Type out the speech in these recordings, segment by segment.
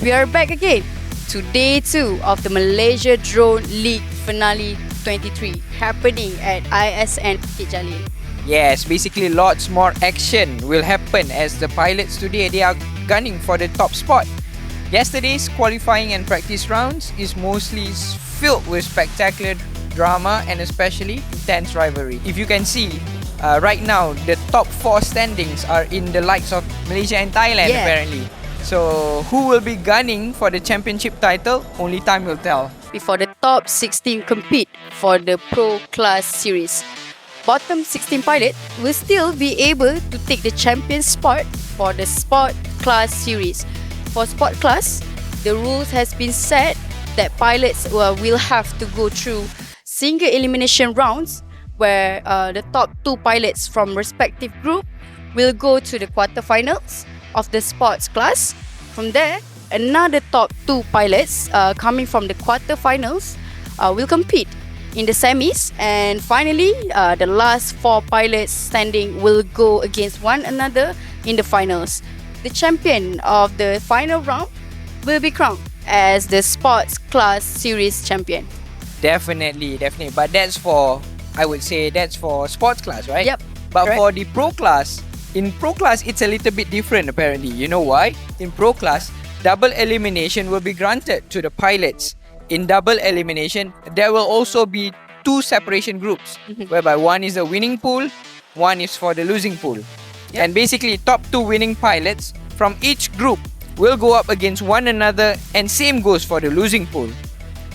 We are back again to day 2 of the Malaysia Drone League Finale 23 happening at ISN Bukit Jalil. Yes, basically lots more action will happen as the pilots today, they are gunning for the top spot. Yesterday's qualifying and practice rounds is mostly filled with spectacular drama and especially intense rivalry. If you can see, right now the top 4 standings are in the likes of Malaysia and Thailand apparently. So who will be gunning for the championship title? Only time will tell. Before the top 16 compete for the Pro Class Series, bottom 16 pilot will still be able to take the champion spot for the Sport Class Series. For Sport Class, the rules has been set that pilots will have to go through single elimination rounds where the top 2 pilots from respective group will go to the quarterfinals of the sports class. From there, another top 2 pilots coming from the quarterfinals will compete in the semis, and finally the last 4 pilots standing will go against one another in the finals. The champion of the final round will be crowned as the sports class series champion. Definitely. But that's for, I would say that's for sports class, right? Yep. But correct. for the pro class, in pro class it's a little bit different apparently. You know why? In pro class, double elimination will be granted to the pilots. In double elimination, there will also be 2 separation groups, whereby one is the winning pool, one is for the losing pool. Yep. And basically top 2 winning pilots from each group will go up against one another, and same goes for the losing pool.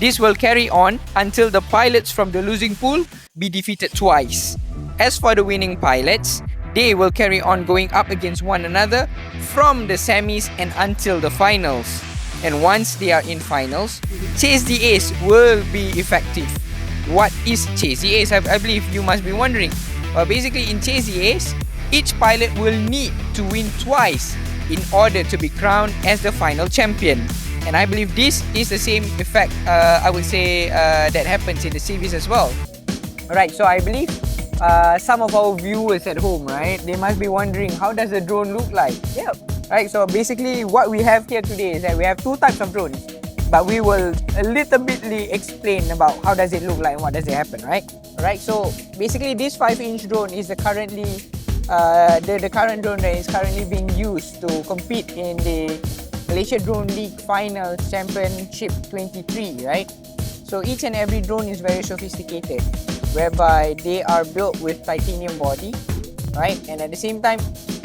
This will carry on until the pilots from the losing pool be defeated twice. As for the winning pilots, they will carry on going up against one another from the semis and until the finals. And once they are in finals, Chase the Ace will be effective. What is Chase the Ace? I believe you must be wondering. Well, basically in Chase the Ace, each pilot will need to win twice in order to be crowned as the final champion. And I believe this is the same effect, I would say, that happens in the series as well. Alright, so I believe some of our viewers at home, right, they must be wondering, how does the drone look like? Yep. Right, so basically what we have here today is that we have 2 types of drones, but we will a little bitly explain about how does it look like and what does it happen, right? Alright, so basically this 5-inch drone is the current drone that is currently being used to compete in the Malaysia Drone League Final Championship 23, right? So each and every drone is very sophisticated, whereby they are built with titanium body, right? And at the same time,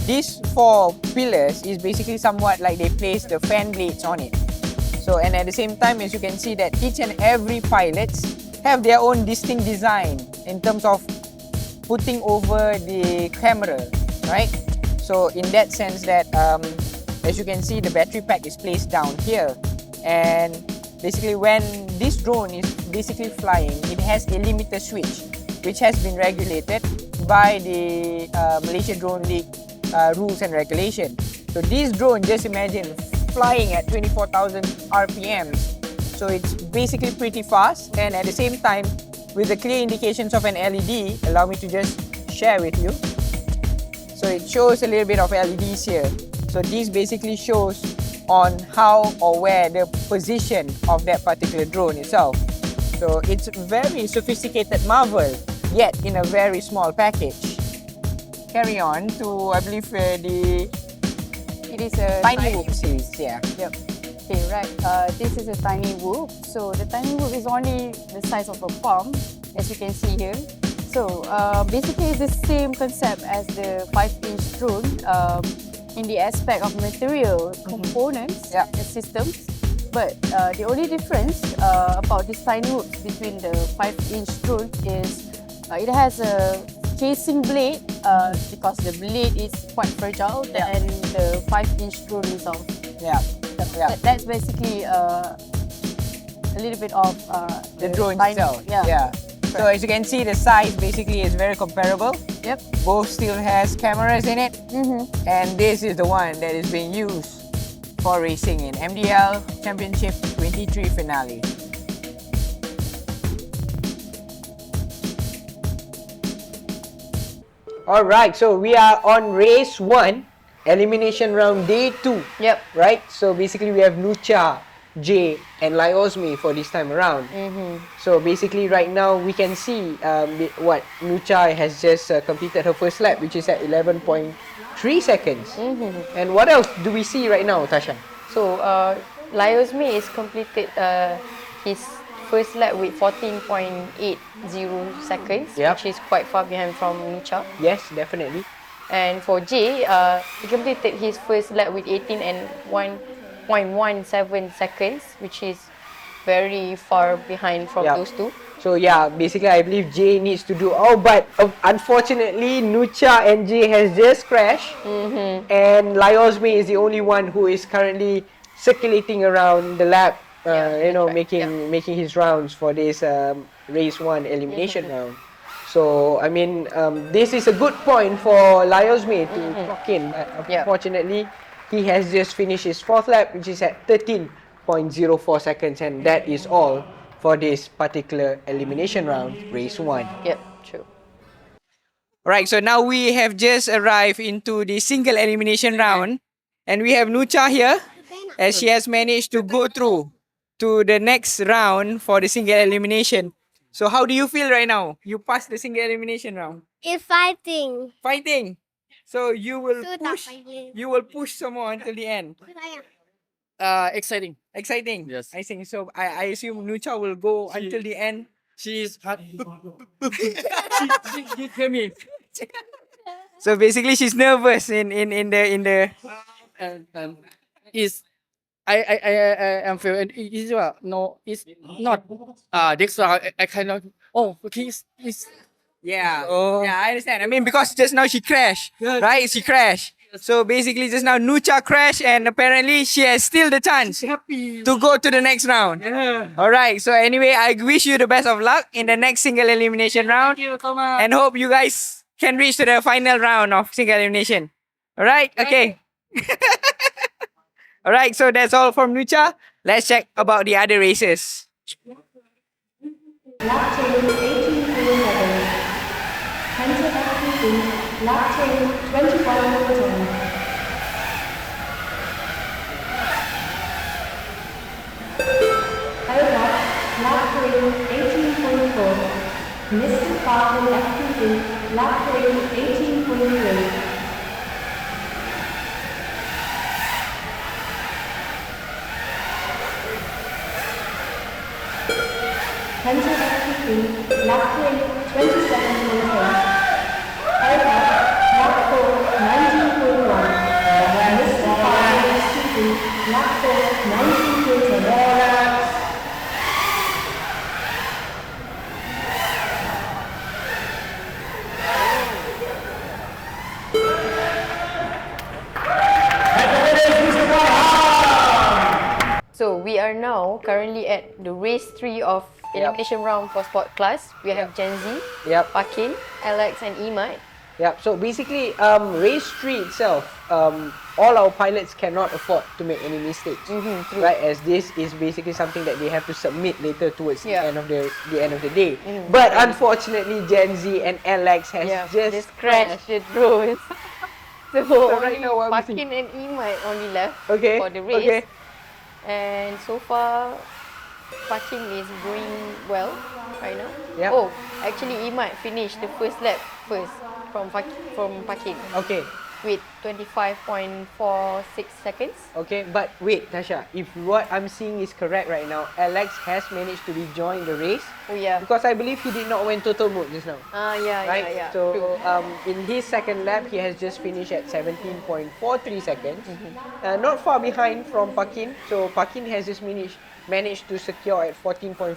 these 4 pillars is basically somewhat like they place the fan blades on it. So, and at the same time, as you can see that each and every pilots have their own distinct design in terms of putting over the camera, right? So in that sense that, as you can see, the battery pack is placed down here, and basically when this drone is basically flying, it has a limiter switch which has been regulated by the Malaysia Drone League rules and regulations. So this drone, just imagine flying at 24,000 RPMs. So it's basically pretty fast, and at the same time with the clear indications of an LED, allow me to just share with you. So it shows a little bit of LEDs here. So this basically shows on how or where the position of that particular drone itself. So it's very sophisticated marvel, yet in a very small package. Carry on to, I believe, It is a Tiny Whoop series. Yeah. Yep. Okay, right. This is a tiny whoop. So the tiny whoop is only the size of a palm, as you can see here. So basically it's the same concept as the 5-inch drone in the aspect of material components and systems. But the only difference about this tiny whoop between the 5-inch drone is it has a casing blade because the blade is quite fragile than the 5-inch drone itself. That's basically a little bit of the drone tiny, itself. Yeah. So as you can see, the size basically is very comparable. Yep. Both still has cameras in it, and this is the one that is being used for racing in MDL Championship 23 Finale. Alright, so we are on race 1, elimination round day 2. Yep. Right? So basically we have Nucha, Jay and Lyosme for this time around. So basically right now we can see what Nucha has just completed her first lap, which is at 11.3 seconds. And what else do we see right now, Tasha? So Lyosme is completed his first lap with 14.80 seconds, Yep. which is quite far behind from Nucha. Yes, definitely. And for Jay, he completed his first lap with 18 and 1.17 seconds, which is very far behind from those two. So yeah, basically I believe Jay needs to do. Oh, but unfortunately, Nucha and Jay has just crashed, and Lyosme is the only one who is currently circulating around the lap. Making his rounds for this race 1 elimination round. So I mean, this is a good point for Lyosme to clock in. But unfortunately, he has just finished his 4th lap, which is at 13.04 seconds, and that is all for this particular elimination round, race 1. Yep, true. Right, so now we have just arrived into the single elimination round, and we have Nucha here, as she has managed to go through to the next round for the single elimination. So how do you feel right now? You passed the single elimination round. It's fighting. Fighting. So you will push someone until the end. Exciting. Exciting. Yes. I think so. I assume Nucha will go until the end. She is hard. she hear me. So basically, she's nervous in the. Is I am feel is no, it's not. This I cannot. Oh, okay. It's Yeah. Oh. Yeah, I understand. I mean, because just now she crashed, right? She crashed. So basically, just now Nucha crashed, and apparently she has still the chance happy. to go to the next round. Yeah. All right. So anyway, I wish you the best of luck in the next single elimination round, Thank you so much. and hope you guys can reach to the final round of single elimination. All right. Okay. All right. So that's all from Nucha. Let's check about the other races. Lap change 18.7. TODAK, lap change 25.10. TODAK, lap change 18.4. Mr. Farley FPV, lap change 18.3. TODAK, lap change 27.8. Lap 4, 19.1. Mr. Farley FPV, lap 4, 19.10. So we are now currently at the race 3 of elimination round for sport class. We have Gen Z, Yep. Pakin, Alex and Imad. Yep. So basically, race 3 itself, all our pilots cannot afford to make any mistakes, right? As this is basically something that they have to submit later towards the end of the end of the day. But unfortunately, Gen Z and Alex has just crashed the drones. So right only now, what we Pakin and Imad only left Okay. for the race. Okay. And so far, Pakin is doing well right now. Yep. Oh, actually Imad finished the first lap first from Pakin Okay. with 25.46 seconds. Okay, but wait, Tasha, if what I'm seeing is correct right now, Alex has managed to rejoin the race Oh yeah. because I believe he did not went total mode just now. Yeah, Right? yeah. So True. in his second lap, he has just finished at 17.43 seconds. Not far behind from Pakin. So Pakin has just managed to secure at 14.57,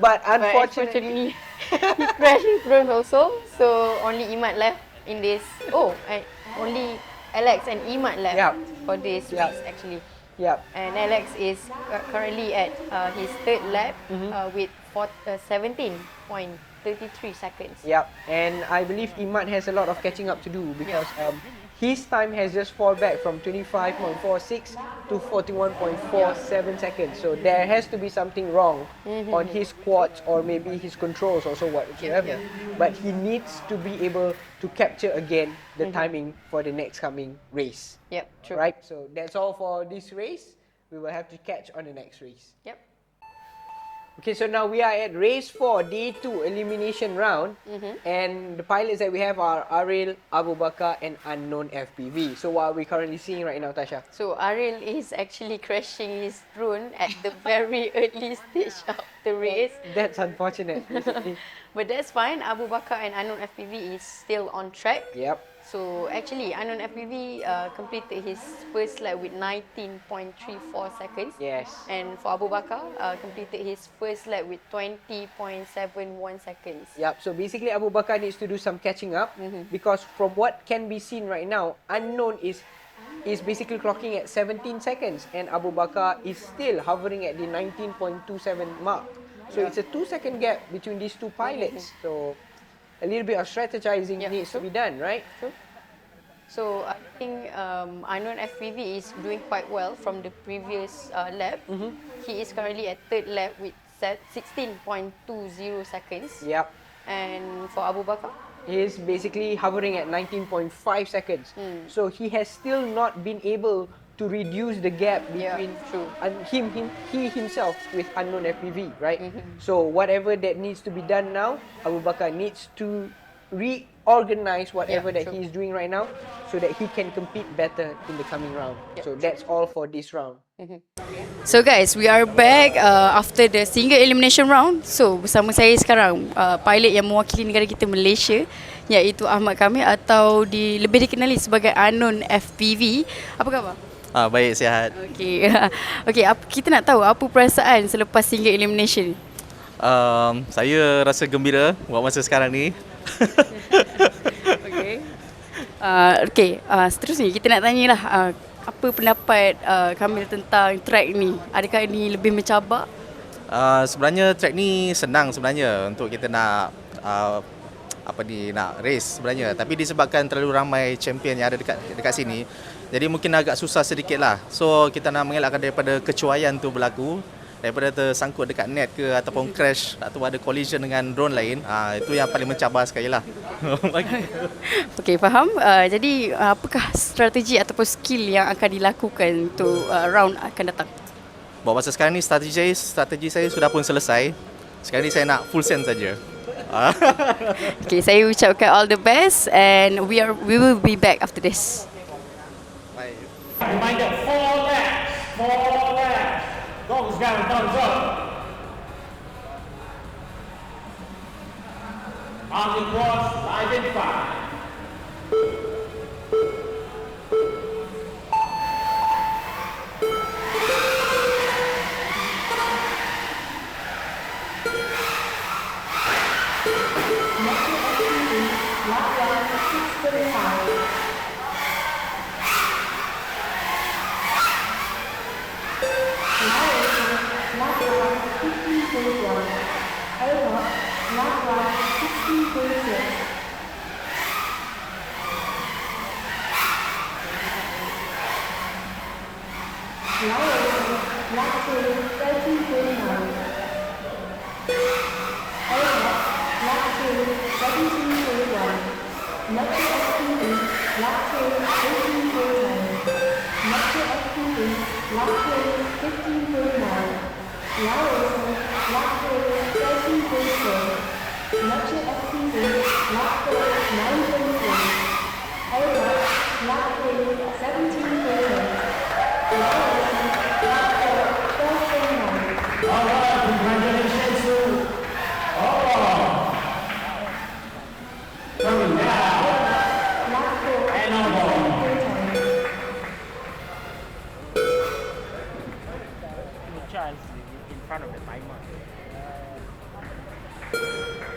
but unfortunately, he crashed his drone also. So only Imad left in this. Oh, and only Alex and Imad left for this race actually. yeah. And Alex is currently at his third lap with 17.33 seconds. Yep, and I believe Imad has a lot of catching up to do because his time has just fall back from 25.46 to 41.47 seconds. So there has to be something wrong on his quads or maybe his controls also whatsoever. But he needs to be able to capture again the timing for the next coming race. Yep, true. Right? So that's all for this race. We will have to catch on the next race. Yep. Okay, so now we are at race 4, day 2 elimination round, and the pilots that we have are Aril, Abu Bakar, and unknown FPV. So what are we currently seeing right now, Tasha? So Aril is actually crashing his drone at the very early stage of the race. That's unfortunate, basically. But that's fine. Abu Bakar and unknown FPV is still on track. Yep. So actually, unknown FPV completed his first lap with 19.34 seconds. Yes. And for Abu Bakar, completed his first lap with 20.71 seconds. Yep. So basically, Abu Bakar needs to do some catching up because from what can be seen right now, unknown is basically clocking at 17 seconds, and Abu Bakar is still hovering at the 19.27 mark. So it's a 2-second gap between these two pilots. So a little bit of strategizing needs to be done, right? True. So I think unknown FPV is doing quite well from the previous lap. He is currently at third lap with 16.20 seconds. Yep. And for Abu Bakar, He is basically hovering at 19.5 seconds. So he has still not been able to reduce the gap between he himself with unknown FPV, right? So whatever that needs to be done now, Abu Bakar needs to reorganize whatever that he is doing right now so that he can compete better in the coming round. So that's all for this round. So guys, we are back after the single elimination round. So bersama saya sekarang pilot yang mewakili negara kita Malaysia, iaitu Ahmad Kamil atau lebih dikenali sebagai unknown FPV. Apa khabar? Baik, sihat. Okey. Okey, kita nak tahu apa perasaan selepas single elimination ni? Saya rasa gembira buat masa sekarang ni. Okey. Seterusnya kita nak tanyalah apa pendapat Kamil tentang track ni? Adakah ini lebih mencabar? Sebenarnya track ni senang sebenarnya untuk kita nak nak race sebenarnya, tapi disebabkan terlalu ramai champion yang ada dekat sini, jadi mungkin agak susah sedikit lah. So kita nak mengelakkan daripada kecuaian tu berlaku, daripada tersangkut dekat net ke ataupun crash atau ada collision dengan drone lain. Itu yang paling mencabar sekali lah. Okey, faham. Jadi apakah strategi ataupun skill yang akan dilakukan untuk round akan datang? Buat masa sekarang ni strategi saya sudah pun selesai. Sekarang ni saya nak full send saja. Okey, saya ucapkan all the best and we will be back after this. Baik. Reminder, 4 laps. Goes down, thumbs up. On the course, identify.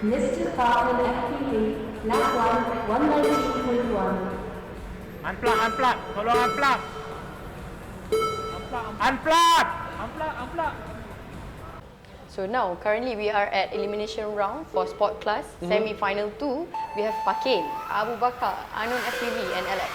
Mr. Falcon FPV, lap 1, 119.1. Unplug. Tolong unplug. Unplug. So now, currently we are at elimination round for sport class. Semi-final 2, we have Pakin, Abu Bakar, Anon FPV and Alex.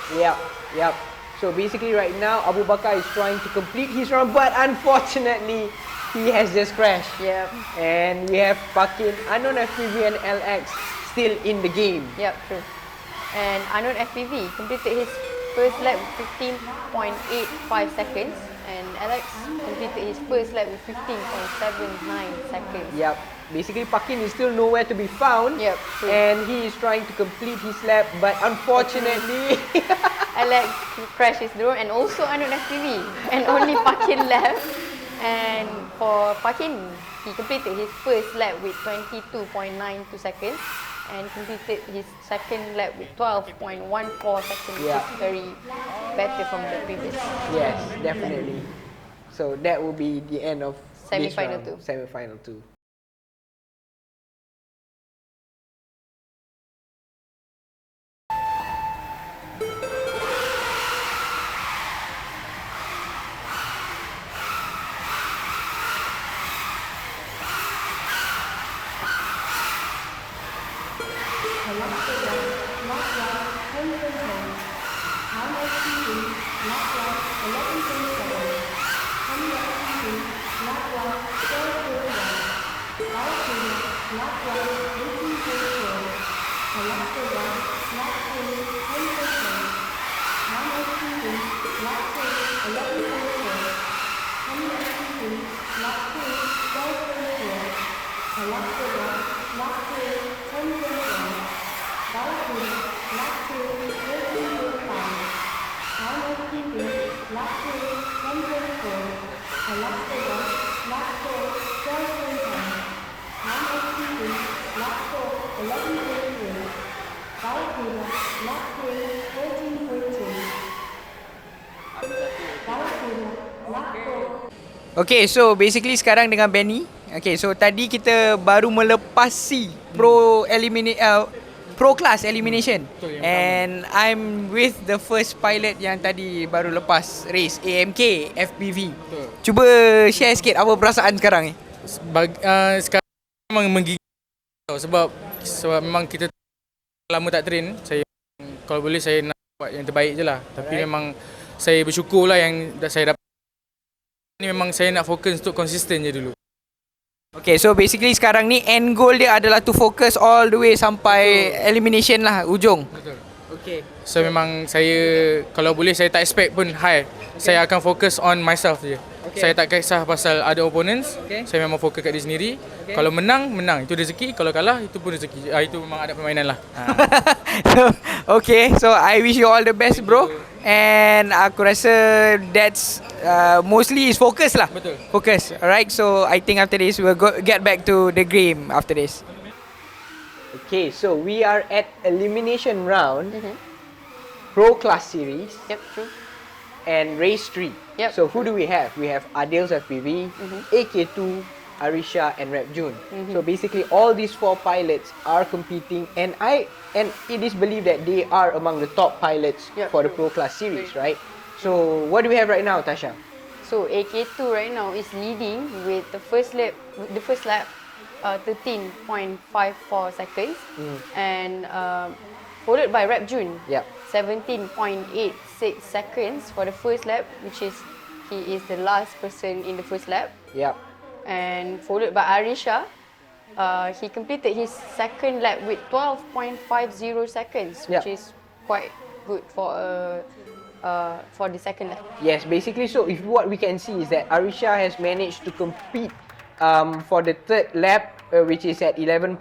Yep. So basically right now, Abu Bakar is trying to complete his round, but unfortunately, he has just crashed. Yep. And we have Pakin, Anon FPV and LX still in the game. Yep, true. And Anon FPV completed his first lap with 15.85 seconds and Alex completed his first lap with 15.79 seconds. Yep. Basically, Pakin is still nowhere to be found. Yep, true. And he is trying to complete his lap, but unfortunately, Alex crashed his drone and also Anon FPV and only Pakin left. And for Pakin, he completed his first lap with 22.92 seconds and completed his second lap with 12.14 seconds, which is very better from the previous. yes, definitely. So that will be the end of this Semi-final round. 2. Semi-final 2. Okay, so basically sekarang dengan Benny. Okay, so tadi kita baru melepasi pro class elimination. And I'm with the first pilot yang tadi baru lepas race AMK FPV. Cuba share sikit apa perasaan sekarang ni. Sekarang memang menggigil sebab memang kita lama tak train. Saya kalau boleh saya nak buat yang terbaik je lah. Tapi memang saya bersyukur lah yang saya dapat. Ni memang saya nak fokus untuk konsisten je dulu. Okay, so basically sekarang ni end goal dia adalah to focus all the way sampai elimination lah, ujung. Betul. Okay. So memang saya kalau boleh saya tak expect pun high. Saya akan fokus on myself je. Saya tak kisah pasal other opponents. Saya memang fokus kat diri sendiri. Kalau menang, itu rezeki. Kalau kalah, itu pun rezeki. Itu memang ada permainan lah. Okay, so I wish you all the best, bro. And aku rasa that's mostly is focus lah. Betul. Focus. Alright, so I think after this we'll get back to the game after this. Okay, so we are at elimination round. Pro Class Series. Yep, true. And Race 3. Yep. So who do we have? We have Adil's FPV, AK2, Arisha and Rep June. So basically all these 4 pilots are competing and it is believed that they are among the top pilots for the Pro Class Series, right? So what do we have right now, Tasha? So AK2 right now is leading with the first lap 13.54 seconds and followed by Rep June. Yep. 17.86 seconds for the first lap, which is he is the last person in the first lap. Yep. And followed by Arisha. He completed his second lap with 12.50 seconds, which is quite good for the second lap. Yes, basically, so if what we can see is that Arisha has managed to compete for the third lap, which is at 11.12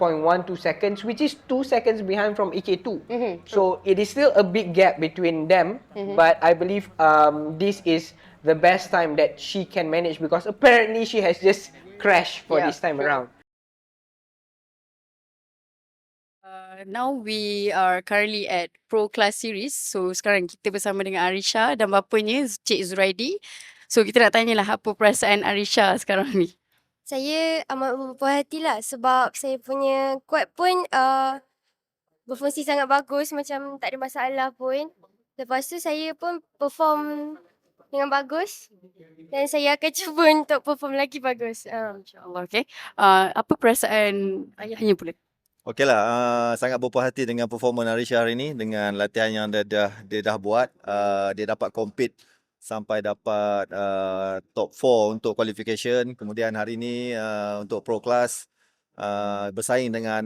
seconds, which is 2 seconds behind from AK2. So it is still a big gap between them, but I believe this is the best time that she can manage because apparently she has just crashed for this time around. Now we are currently at Pro Class Series. So sekarang kita bersama dengan Arisha dan bapanya Cik Zuraidi. So kita nak tanyalah apa perasaan Arisha sekarang ni. Saya amat berpuas hati lah sebab saya punya quad pun berfungsi sangat bagus, macam tak ada masalah pun. Lepas tu saya pun perform dengan bagus dan saya akan cuba untuk perform lagi bagus. InsyaAllah, okay. Apa perasaan ayahnya pula? Okeylah, sangat berpuas hati dengan performa Narisha hari ini dengan latihan yang dia dah buat. Dia dapat compete sampai dapat top 4 untuk qualification. Kemudian hari ini untuk pro class bersaing dengan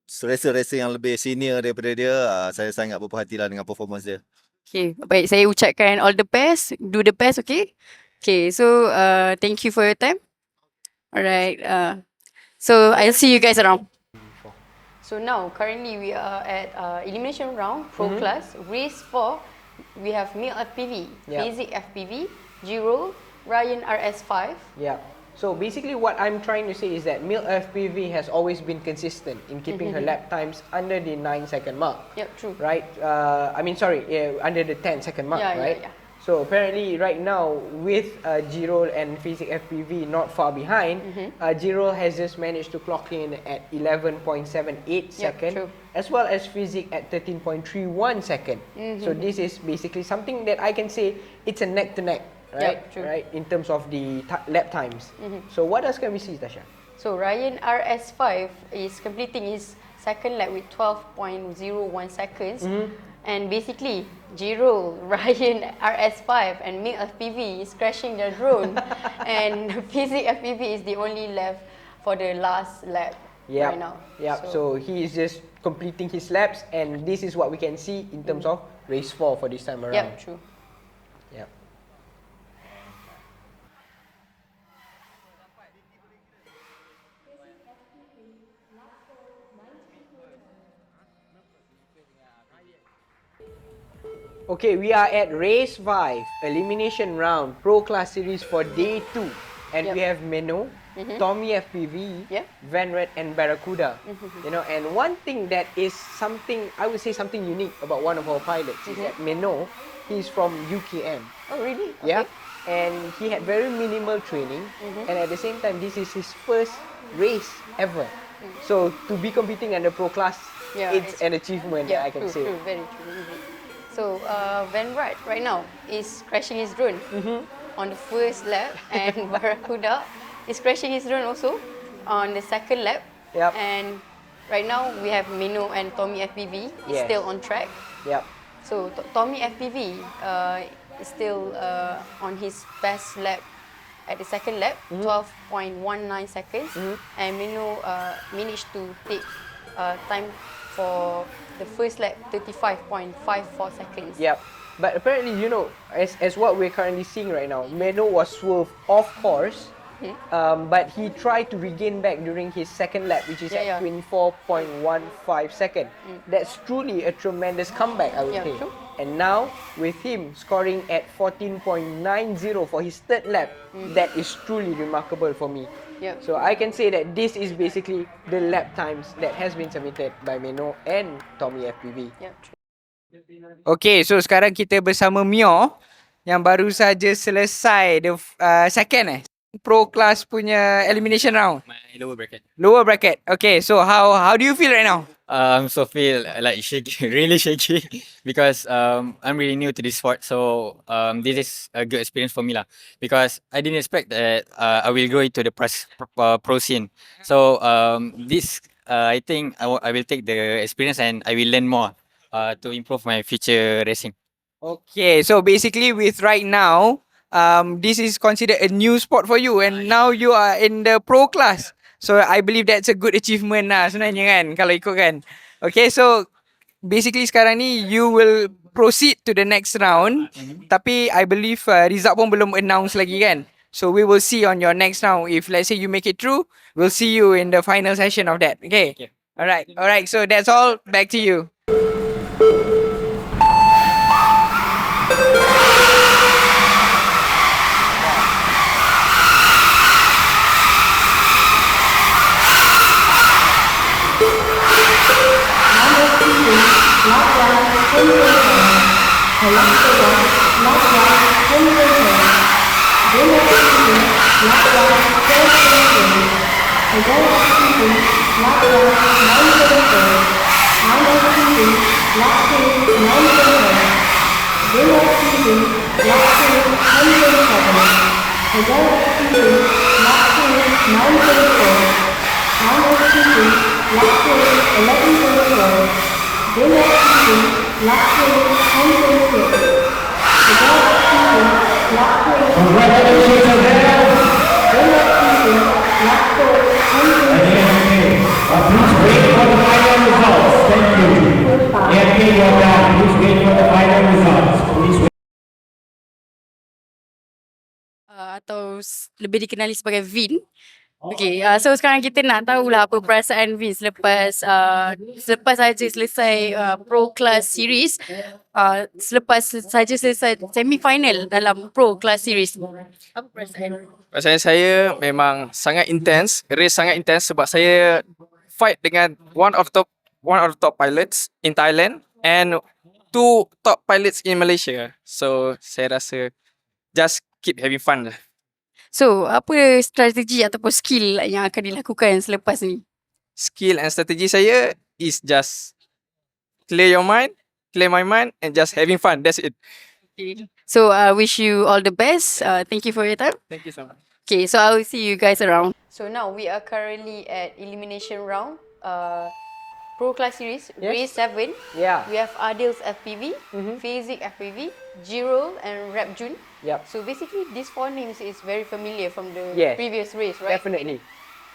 racer-racer yang lebih senior daripada dia. Saya sangat berpuas hati lah dengan performance dia. Okay, baik, saya ucapkan all the best, do the best, okay? Okay, so thank you for your time. Alright, so I'll see you guys around. So now, currently we are at elimination round, pro class, race 4. We have MIL FPV, Basic FPV, G-Roll, Ryan RS5. Yeah. So basically what I'm trying to say is that MIL FPV has always been consistent in keeping her lap times under the 9-second mark. Yep, true. Right? Under the 10-second mark, Yeah, right? yeah. So apparently right now with G-Roll and Physic FPV not far behind, G-Roll has just managed to clock in at 11.78 second, true. as well as Physic at 13.31 second. So this is basically something that I can say it's a neck to neck, right? Yep, true. Right, in terms of the lap times. So what else can we see, Tasha? So Ryan RS5 is completing his second lap with 12.01 seconds. And basically, G-Roll, Ryan RS5 and MIL FPV is crashing their drone. And Physic FPV is the only left for the last lap right now. Yeah, so he is just completing his laps, and this is what we can see in terms of race 4 for this time around. Yep, true. Yep. Okay, we are at race 5, elimination round, pro class series for day 2. And we have Meno, Tommy FPV, Vanred and Barracuda. You know, and one thing that is something, I would say something unique about one of our pilots is that Meno, he's from UKM. Oh, really? Yeah, and he had very minimal training, and at the same time, this is his first race ever. So to be competing in the pro class, it's an achievement, I can say. True, very true. So Vanred right now is crashing his drone on the first lap, and Barracuda is crashing his drone also on the second lap. And right now we have Mino and Tommy FPV is still on track. So Tommy FPV is still on his best lap at the second lap, 12.19 seconds, and Mino managed to take time for the first lap, 35.54 seconds. But apparently, you know, as what we're currently seeing right now, Meno was swerved off course, but he tried to regain back during his second lap, which is at 24.15 seconds. That's truly a tremendous comeback, I would say. True. And now, with him scoring at 14.90 for his third lap, that is truly remarkable for me. So I can say that this is basically the lap times that has been submitted by Meno and Tommy FPV. Okay, so sekarang kita bersama Mio yang baru saja selesai the second pro class punya elimination round. My lower bracket. Lower bracket. Okay, so how do you feel right now? So feel like shaky, really shaky, because I'm really new to this sport. So this is a good experience for me lah. Because I didn't expect that I will go into the pro scene. So this I think I will take the experience and I will learn more to improve my future racing. Okay, so basically with right now, this is considered a new sport for you, and now you are in the pro class. So I believe that's a good achievement lah sebenarnya kan, kalau ikutkan. Okay, so basically sekarang ni you will proceed to the next round. Tapi I believe result pun belum announce lagi kan. So we will see on your next round. If let's say you make it through, we'll see you in the final session of that. Okay? Alright. So that's all. Back to you. lap time 10:37. TODAK lap time 9:34. MSTP lap time 11:34. GEMFAN lap time 10:36. TODAK lap time Congratulations, Jalil. GEMFAN lap time 10:36. Please wait for the final results. Thank you. AMK, well done. Please wait for the final results. Please wait. Atau lebih dikenali sebagai Vin. Okay, so sekarang kita nak tahulah apa perasaan Vin selepas selesai Pro Class Series, selepas saja selesai semi-final dalam Pro Class Series. Apa perasaan? Perasaan saya memang sangat intens, race sangat intens sebab saya fight dengan one of the top pilots in Thailand and two top pilots in Malaysia. So saya rasa just keep having fun lah. So, apa strategi ataupun skill yang akan dilakukan selepas ni? Skill and strategi saya is just clear my mind and just having fun. That's it. Okay. So, I wish you all the best. Thank you for your time. Thank you so much. Okay, so I will see you guys around. So now we are currently at elimination round. Pro Class Series, Race 7. Yeah. We have Adil's FPV, Fizik FPV, Jirul and Rapjun. Yep. So basically, these four names is very familiar from the Yes. previous race, right?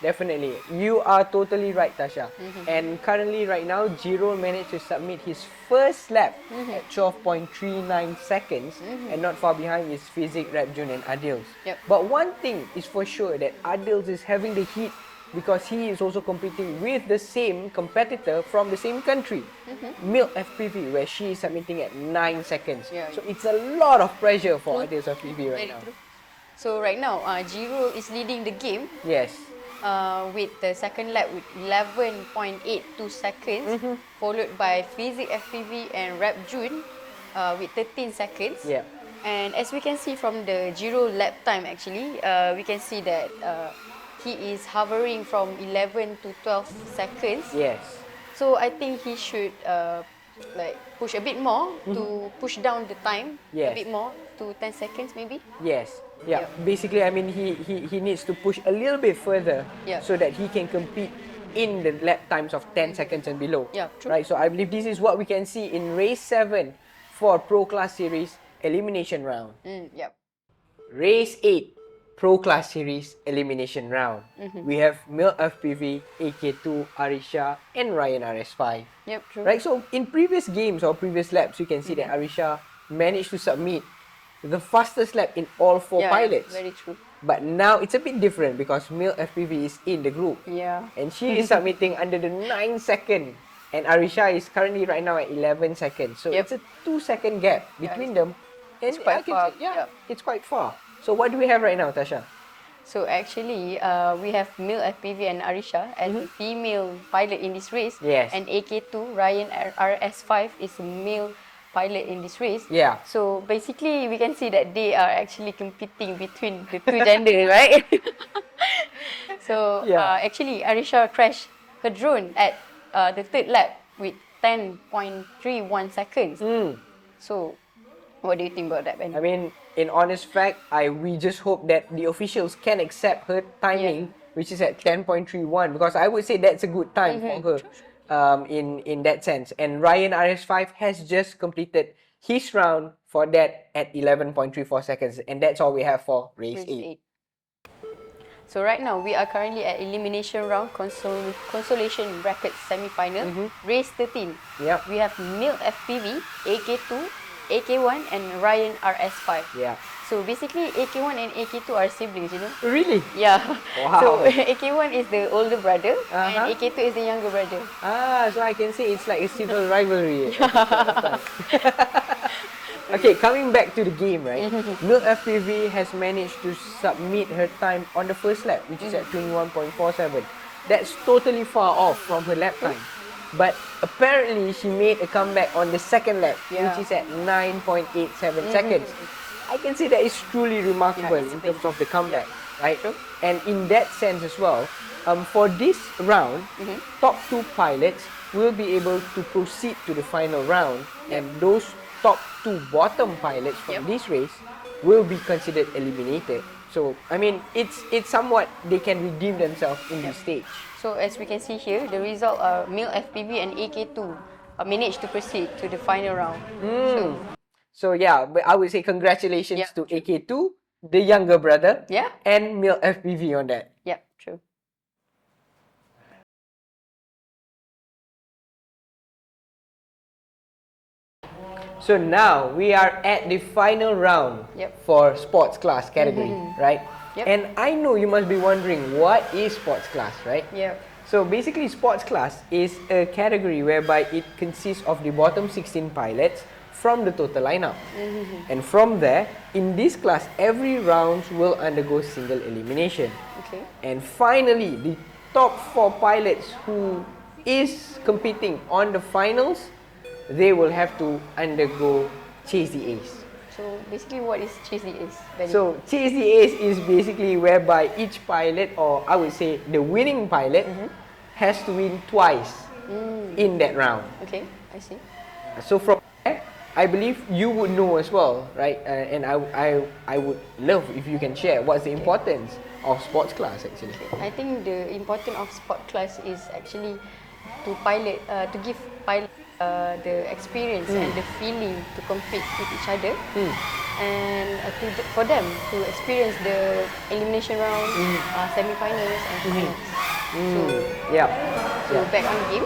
Definitely. You are totally right, Tasha. And currently, right now, Jiro managed to submit his first lap at 12.39 seconds, and not far behind is Fizik, Rapjun, and Adils. Yep. But one thing is for sure that Adils is having the heat because he is also competing with the same competitor from the same country, MILT FPV, where she is submitting at 9 seconds. Yeah. So it's a lot of pressure for Adils FPV right now. True. So right now, Jirul is leading the game. Yes. With the second lap with 11.82 seconds, followed by Fizik FPV and Rapjun with 13 seconds. Yeah. And as we can see from the Giro lap time actually, we can see that he is hovering from 11 to 12 seconds. Yes. So I think he should like push a bit more to push down the time a Yes. bit more to 10 seconds maybe. Yes. Yeah. Yeah. Basically, I mean, he needs to push a little bit further so that he can compete in the lap times of 10 seconds and below. Yeah, true. Right. So I believe this is what we can see in race 7 for Pro Class Series elimination round. Yep. Race 8 Pro Class Series elimination round. We have MILT FPV, AK2, Arisha, and Ryan RS5. Yep, true. Right. So in previous games or previous laps, you can see that Arisha managed to submit the fastest lap in all four pilots. Very true. But now it's a bit different because MILT FPV is in the group. Yeah. And she is submitting under the 9 second. And Arisha is currently right now at 11 seconds. So it's a 2 second gap between them. And It's quite far. It's quite far. So what do we have right now, Tasha? So actually, we have MILT FPV and Arisha as the female pilot in this race. Yes. And AK2, Ryan RS5 is a male pilot in this race. Yeah. So basically, we can see that they are actually competing between the two gender, right? So actually, Arisha crashed her drone at the third lap with 10.31 seconds. So, what do you think about that, Ben? I mean, in honest fact, we just hope that the officials can accept her timing, which is at 10.31, because I would say that's a good time for her. In that sense. And Ryan RS5 has just completed his round for that at 11.34 seconds. And that's all we have for race 8. So right now, we are currently at elimination round consolation bracket semi-final, race 13. Yep. We have MILT FPV, AK2, AK1 and Ryan RS5. Yeah. So basically, AK1 and AK2 are siblings, you know? Really? Yeah. Wow. So AK1 is the older brother and AK2 is the younger brother. So I can say it's like a civil rivalry. Okay, coming back to the game, right? MILT FPV has managed to submit her time on the first lap, which is at 21.47. That's totally far off from her lap time. But apparently, she made a comeback on the second lap, which is at 9.87 seconds. I can say that is truly remarkable in terms of the comeback, right? And in that sense as well, for this round, top 2 pilots will be able to proceed to the final round, and those top 2 bottom pilots from this race will be considered eliminated. So, I mean, it's somewhat they can redeem themselves in this stage. So as we can see here, the result are MIL FPV and AK2 managed to proceed to the final round. So yeah, but I would say congratulations to AK2, the younger brother, and MIL FPV on that. Yeah, true. So now we are at the final round for sports class category, right? And I know you must be wondering, what is sports class, right? So basically, sports class is a category whereby it consists of the bottom 16 pilots from the total lineup. And from there, in this class, every round will undergo single elimination. And finally, the top 4 pilots who is competing on the finals, they will have to undergo Chase the Ace. So basically, what is Chase the Ace? So Chase the Ace is basically whereby each pilot, or I would say the winning pilot, has to win twice in that round. Okay, I see. So from there, I believe you would know as well, right? And I would love if you can share what's the importance of sports class actually. I think the importance of sport class is actually to pilot, to give pilot the experience and the feeling to compete with each other, and for them to experience the elimination round, semi-finals and finals. So back on the game.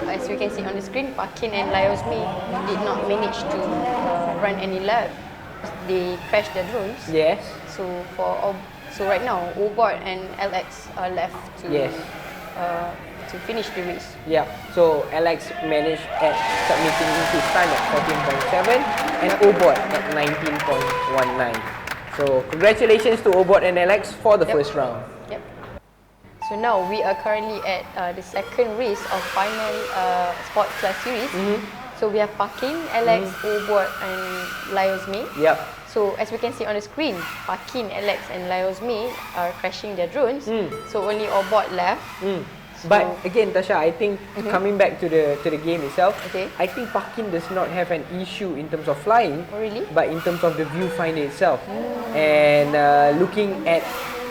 As we can see on the screen, Pakin and Liosmi did not manage to run any lap. They crashed their drones. So right now, OBOT and LX are left to finish the race. So LX managed at submitting his time at 14.7 and OBOT at 19.19. So congratulations to OBOT and LX for the first round. So now we are currently at the second race of final sport class series. So we have Pakin, LX, OBOT and Liosmi. So as we can see on the screen, Pakin, LX and Liosmi are crashing their drones. So only OBOT left. But again, Tasha, I think coming back to the game itself, I think Pakin does not have an issue in terms of flying, but in terms of the viewfinder itself. And looking at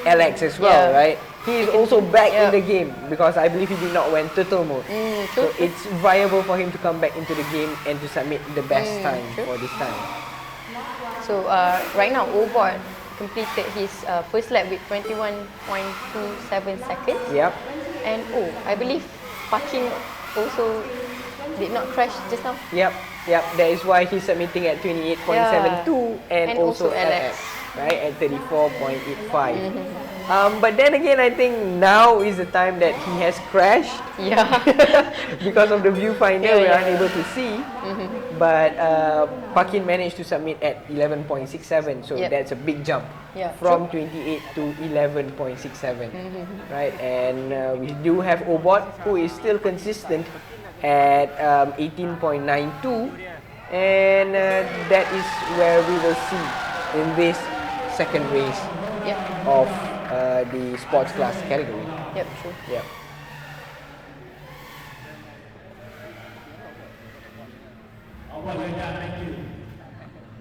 Alex as well, right? He is also back in the game because I believe he did not win turtle mode. So it's viable for him to come back into the game and to submit the best time for this time. So right now, OBOT completed his first lap with 21.27 seconds. And I believe Pakin also did not crash just now. That is why he's submitting at 28.72 and also LX, right, at 34.85. But then again, I think now is the time that he has crashed. Because of the viewfinder, we are unable to see. But Pakin managed to submit at 11.67, so that's a big jump from 28 to 11.67, right? And we do have OBOT, who is still consistent at 18.92, and that is where we will see in this second race of the sports class category. True. Thank you.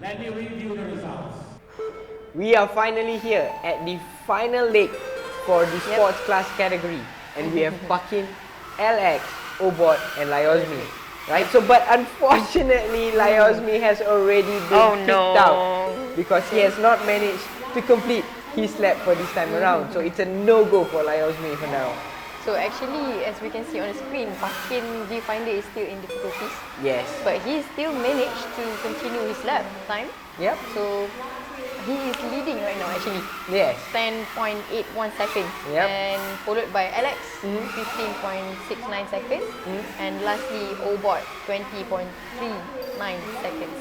Let me review the results. We are finally here at the final leg for the sports class category, and we have Pakin, LX, OBOT and Liosmi, right? So but unfortunately Liosmi has already been kicked out because he has not managed to complete his lap for this time around. So it's a no-go for Liosmi for now. So actually, as we can see on the screen, Pakin viewfinder is still in difficulties. But he still managed to continue his lap time. So he is leading right now actually. 10.81 seconds. And followed by Alex, 15.69 seconds. And lastly, OBOT, 20.39 seconds.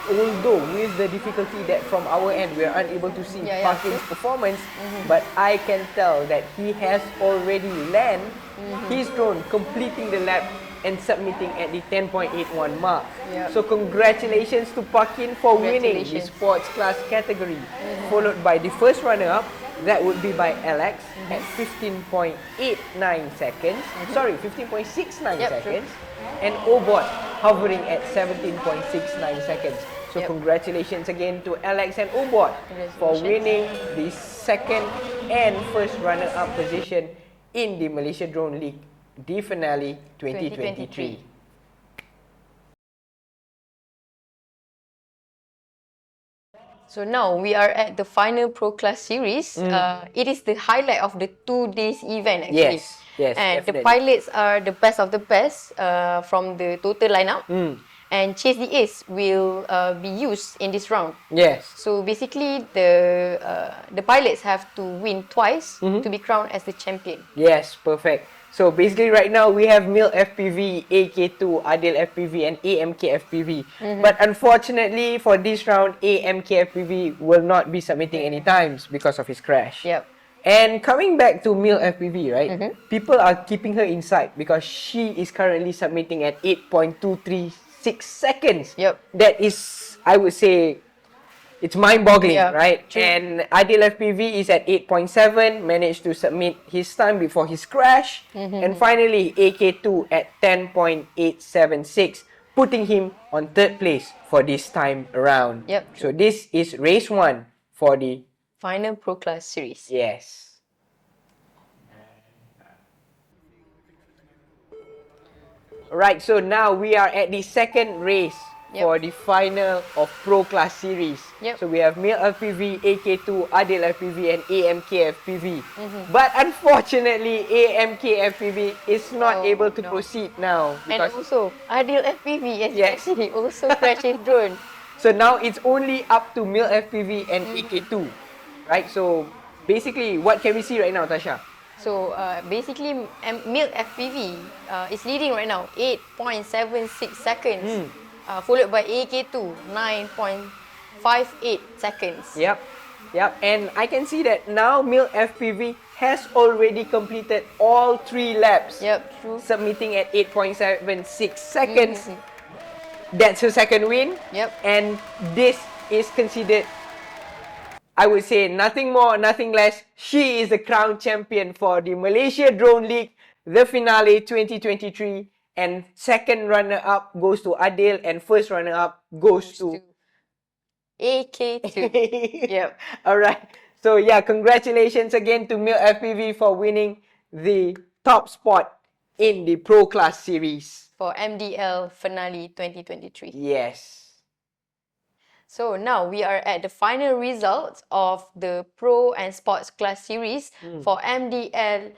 Although with the difficulty that from our end we are unable to see Pakin's performance, but I can tell that he has already landed his drone, completing the lap and submitting at the 10.81 mark. So congratulations to Pakin for winning the sports class category, followed by the first runner-up. That would be by Alex at 15.89 seconds. Sorry, 15.69 seconds. And OBOT hovering at 17.69 seconds. So congratulations again to Alex and Ubot for winning the second and first runner-up position in the Malaysia Drone League D Finale 2023. So now we are at the final Pro Class Series. It is the highlight of the 2 days event actually. Yes, and definitely. the pilots are the best of the best from the total lineup. And Chase the Ace will be used in this round. Yes. So basically, the pilots have to win twice to be crowned as the champion. Yes, perfect. So basically right now we have MIL FPV, AK2, Adil FPV and AMK FPV. But unfortunately for this round, AMK FPV will not be submitting any times because of his crash. Yep. And coming back to MIL FPV, right? People are keeping her inside because she is currently submitting at 8.236 seconds. Yep. That is, I would say, it's mind-boggling, Yeah, right? true. And Adil FPV is at 8.7, managed to submit his time before his crash. And finally, AK2 at 10.876, putting him on third place for this time around. Yep. So this is race 1 for the... Final Pro Class Series. Yes. Alright, so now we are at the second race for the final of Pro Class Series. Yep. So we have MIL FPV, AK2, Adil FPV and AMK FPV. But unfortunately, AMK FPV is not able to proceed now. And Because also, Adil FPV is Yes. actually also crashed his drone. so now it's only up to MIL FPV and AK2. Right, so basically what can we see right now, Tasha? So basically, MIL FPV is leading right now, 8.76 seconds. Followed by AK2, 9.58 seconds. Yep. And I can see that now MIL FPV has already completed all 3 laps. Yep, true. Submitting at 8.76 seconds. That's her second win. Yep. And this is considered, I would say, nothing more, nothing less. She is the crown champion for the Malaysia Drone League, the finale 2023. And second runner-up goes to Adil and first runner-up goes to AK2. Yep. Alright. So yeah, congratulations again to MIL FPV for winning the top spot in the Pro Class Series. For MDL Finale 2023. Yes. So now we are at the final results of the Pro and Sports Class Series for MDL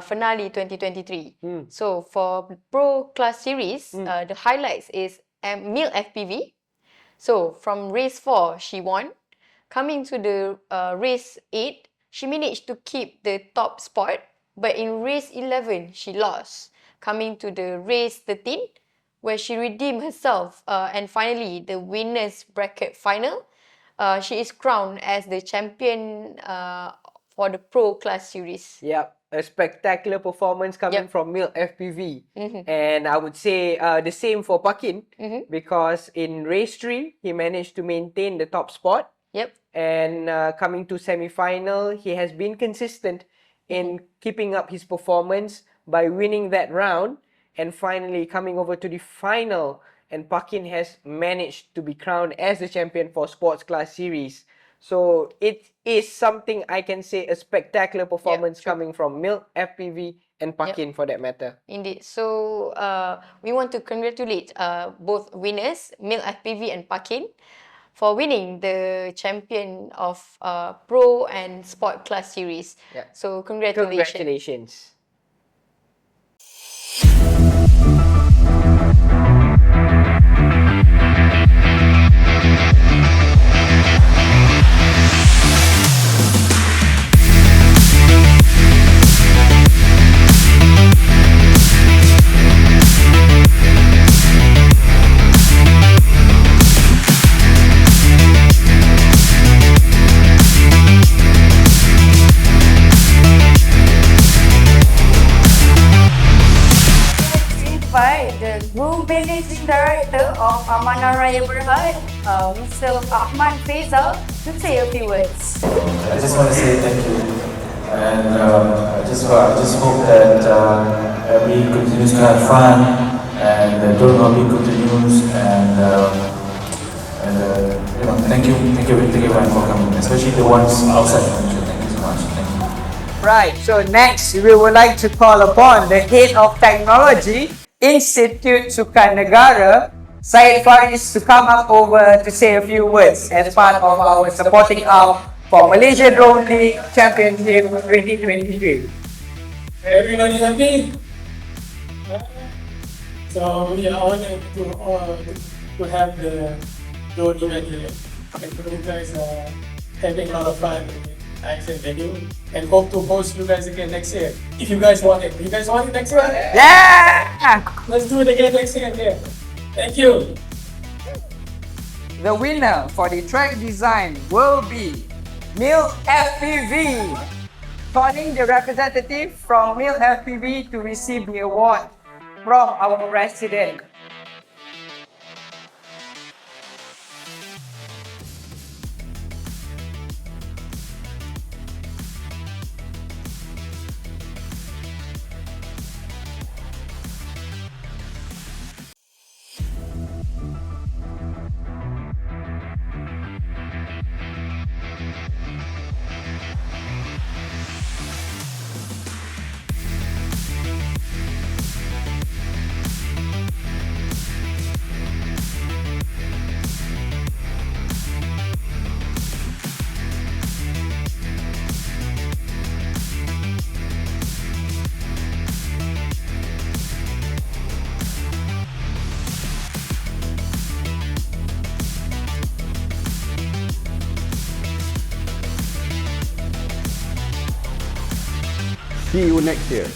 Finale 2023. So for Pro Class Series, the highlights is MIL FPV. So from race 4, she won. Coming to the race 8, she managed to keep the top spot. But in race 11, she lost. Coming to the race 13, where she redeemed herself. And finally, the winners bracket final, she is crowned as the champion for the Pro Class Series. Yep. A spectacular performance coming from MIL FPV. And I would say the same for Pakin. Because in race 3, he managed to maintain the top spot. Yep. And coming to semi-final, he has been consistent in keeping up his performance by winning that round. And finally coming over to the final, and Pakin has managed to be crowned as the champion for Sports Class Series. So it is something I can say a spectacular performance coming from MIL FPV and Pakin for that matter. Indeed. So we want to congratulate both winners, MIL FPV and Pakin, for winning the champion of Pro and Sport Class Series. So congratulations. Congratulations. The Group Managing Director of AmanahRaya Berhad, Mr. Ahmad Faisal, to say a few words. I just want to say thank you, and I just hope that we continue to have fun, and the drone hobby continues you everyone for coming, especially the ones outside Malaysia. Thank you so much. Thank you. Right, so next we would like to call upon the Head of Technology, Institute Sukan Negara, Syed Faris, to come up over to say a few words as part of our supporting arm for Malaysia Drone League Championship 2023. Everybody happy? So we are honored to have the drone event here. And you guys are having a lot of fun with ISN venue, and hope to host you guys again next year. If you guys want it. You guys want it next year? Yeah! Let's do it again next year. Yeah. Thank you. The winner for the track design will be MultiGP. Calling the representative from MultiGP to receive the award from our president. See you next year.